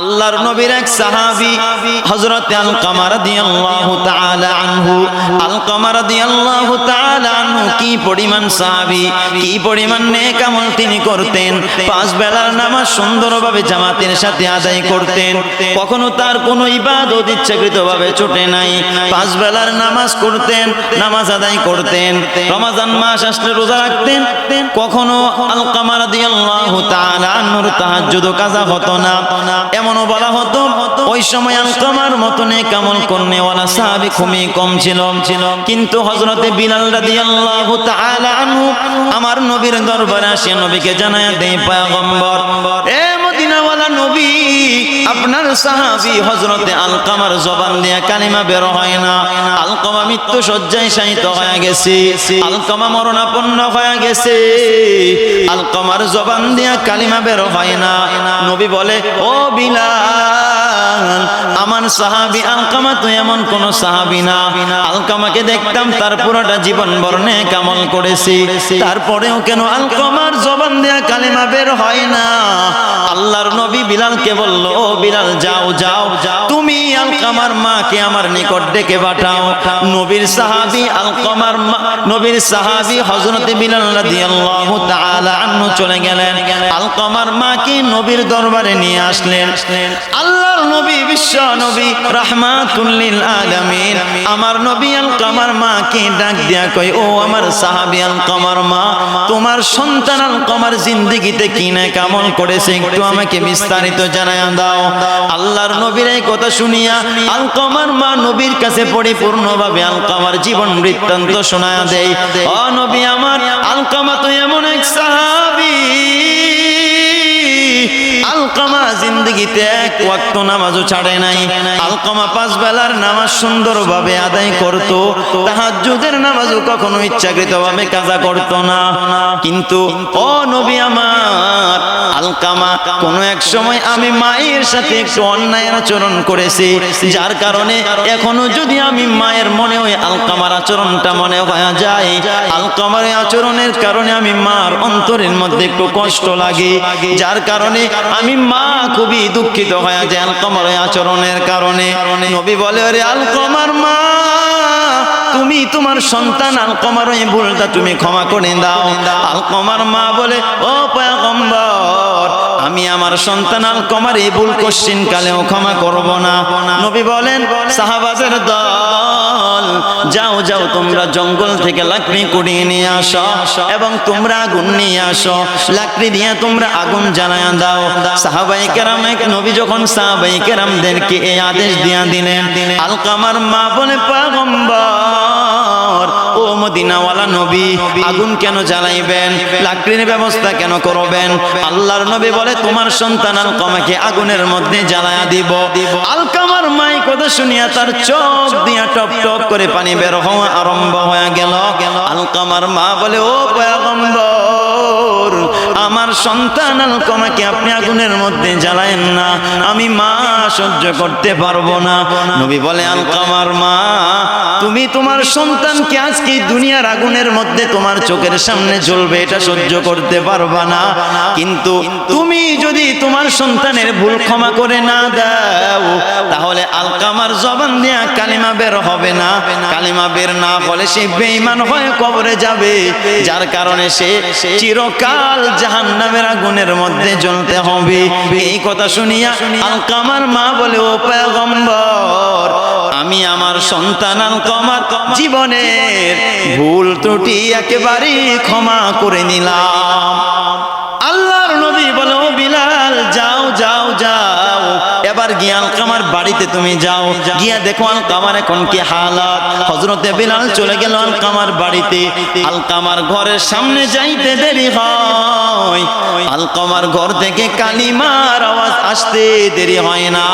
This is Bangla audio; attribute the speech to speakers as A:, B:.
A: আল্লাহর নবীর এক সাহাবী হযরত আলকামা রাদিয়াল্লাহু তাআলা আনহু, আলকামা রাদিয়াল্লাহু তাআলা আনহু কি পরিমাণ সাহাবী, কি পরিমাণ নেক আমল তিনি করতেন। পাঁচ বেলার নামাজ সুন্দরভাবে জামাতের সাথে আদায় করতেন, কখনো তার কোনো ইবাদত ইচ্ছাকৃতভাবে ছুটে নাই। পাঁচ বেলার নামাজ করতেন, নামাজ আদায় করতেন। রমজান মাস আসলে রোজা রাখতেন। কখনো আলকামা রাদিয়াল্লাহু তাআলা আনহুর তাহাজ্জুদ কাজা হতো না। এমনও বলা হতো ওই সময় আলকামার মতো নেক আমল করনেওয়ালা সাহাবী খুবই কম ছিল। কিন্তু হযরতে বিলাল রাদিয়াল্লাহু তাআলা আনহু আমার নবীর দরবারে আসে নবীকে জানায়া দেয়, পয়গম্বর, এ মদিনাওয়ালা নবী, আপনার সাহাবী হযরতে আলকামার জবান দিয়ে কালিমা বের হয় না। আলকামা মৃত্যু শয্যায় শায়িত হয়ে গেছে, আলকামা মরণাপন্ন হয়ে গেছে, আলকামার জবান দিয়ে কালিমা বের হয় না। নবী বলে, ও বিলাল, আমার সাহাবী আলকামা তো এমন কোন সাহাবী না। আলকামাকে দেখতাম তার পুরোটা জীবন বর্ণে কামল করেছি, তারপরেও কেন আলকামার জবান দিয়ে কালিমা বের হয় না? আল্লাহর নবী বিলালকে বলল, ও বিলাল, যাও যাও, তুমি আলকামার মাকে আমার নিকট ডেকে পাঠাও। নবীর সাহাবী আলকামার মা, নবীর সাহাবী হযরতে বিলাল রাদিয়াল্লাহু তাআলা আনহু চলে গেলেন, আলকামার মাকে নবীর দরবারে নিয়ে আসলেন। আল্লাহর নবী, বিশ্ব নবী, রাহমাতুল লিল আলামিন, আমার নবী আলকামার মাকে ডাক দিয়া কয়, ও আমার সাহাবী আলকামার মা, তোমার সন্তান আলকামার জিন্দেগিতে কি নেক আমল করেছে একটু আমাকে বিস্তারিত জানায়া দাও। আল্লাহর নবীর এই কথা শুনিয়া আলকামার মা নবীর কাছে পরিপূর্ণভাবে আলকামার জীবন বৃত্তান্ত শোনায়া দেয়। ও নবী আমার, আলকামা তো এমন এক সাহাবী, আলকামা জিন্দেগিতে এক ওয়াক্ত নামাজও ছাড়ে নাই। আলকামা পাঁচ বেলার নামাজ সুন্দরভাবে আদায় করত, তাহাজ্জুদের নামাজও কখনো ইচ্ছাকৃতভাবে কাজা করত না। কিন্তু ও নবী আমার, আলকামা কোনো এক সময় আমি মায়ের সাথে একটু অন্যায় আচরণ করেছি, যার কারণে এখনো যদি আমি মায়ের মনে ওই আলকামার আচরণটা মনে হয়ে যায়, আলকামার আচরণের কারণে আমি মার অন্তরের মধ্যে একটু কষ্ট লাগে, যার কারণে আমি মা খুবই দুঃখিত হয়ে যায় আলকামার আচরণের কারণে। নবী বলে, আরে আলকামার মা, তুমি তোমার সন্তান আলকামার এই ভুলটা তুমি ক্ষমা করে দাও। আলকামার মা বলে, ও পয়গম্বর, আমি আমার সন্তান আলকামার এই ভুল কোশ্চিন কালেও ক্ষমা করব না। নবী বলেন, সাহাবাদের দল, যাও যাও, তোমরা জঙ্গল থেকে লাকড়ি কুড়িয়ে নিয়ে আসো এবং তোমরা আগুন নিয়ে আসো, লাকড়ি দিয়ে তোমরা আগুন জ্বালায়া দাও। সাহাবায়ে কেরাম, নবী যখন সাহাবায়ে কেরামদেরকে এই আদেশ দিয়া দিলেন, আলকামার মা বলে, পয়গম্বর, ও মদিনাওয়ালা নবী, আগুন কেন জ্বালাইবেন, লাকড়ির ব্যবস্থা কেন করবেন? আল্লাহর নবী বলে, তোমার সন্তান আলকামাকে আগুনের মধ্যে জ্বালায়া দিব। আলকামার মাই কথা শুনিয়া তার চোখ দিয়া টপ টপ করে পানি বের হওয়া আরম্ভ হয়ে গেল। আলকামার মা বলে, ও পয়গম্বর, আমার সন্তান আলকামাকে আপনি আগুনের মধ্যে জ্বালায়েন না, আমি মা সহ্য করতে পারবো না। নবী বলে, আলকামার মা, তুমি তোমার সন্তানকে আজকে দুনিয়ার আগুনের মধ্যে তোমার চোখের সামনে জ্বলবে এটা সহ্য করতে পারবা না, কিন্তু তুমি যদি তোমার সন্তানের ভুল ক্ষমা করে না দাও, তাহলে আলকামার জবান দিয়া কালিমা বের হবে না। কালিমা বের না হলে সে বেঈমান হয়ে কবরে যাবে, যার কারণে সে চিরকাল জাহান্নামের আগুনের মধ্যে জ্বলতে হবে। এই কথা শুনিয়া আলকামার মা বলে, ও পয়গম্বর, আমি আমার সন্তান আলকামার জীবনের ভুল ত্রুটি একেবারে ক্ষমা করে নিলাম। আল্লাহর নবী বলে, ও বিলাল, যাও যাও যাও, এবার গিয়ে আলকামার বাড়িতে তুমি যাও, গিয়া দেখো আলকামার এখন কি হালাত। হযরতে বিলাল চলে গেল আলকামার বাড়িতে। আলকামার ঘরের সামনে যাইতে দেরি হয়, আলকামার ঘর থেকে কালিমার আওয়াজ আসতে দেরি হয় না।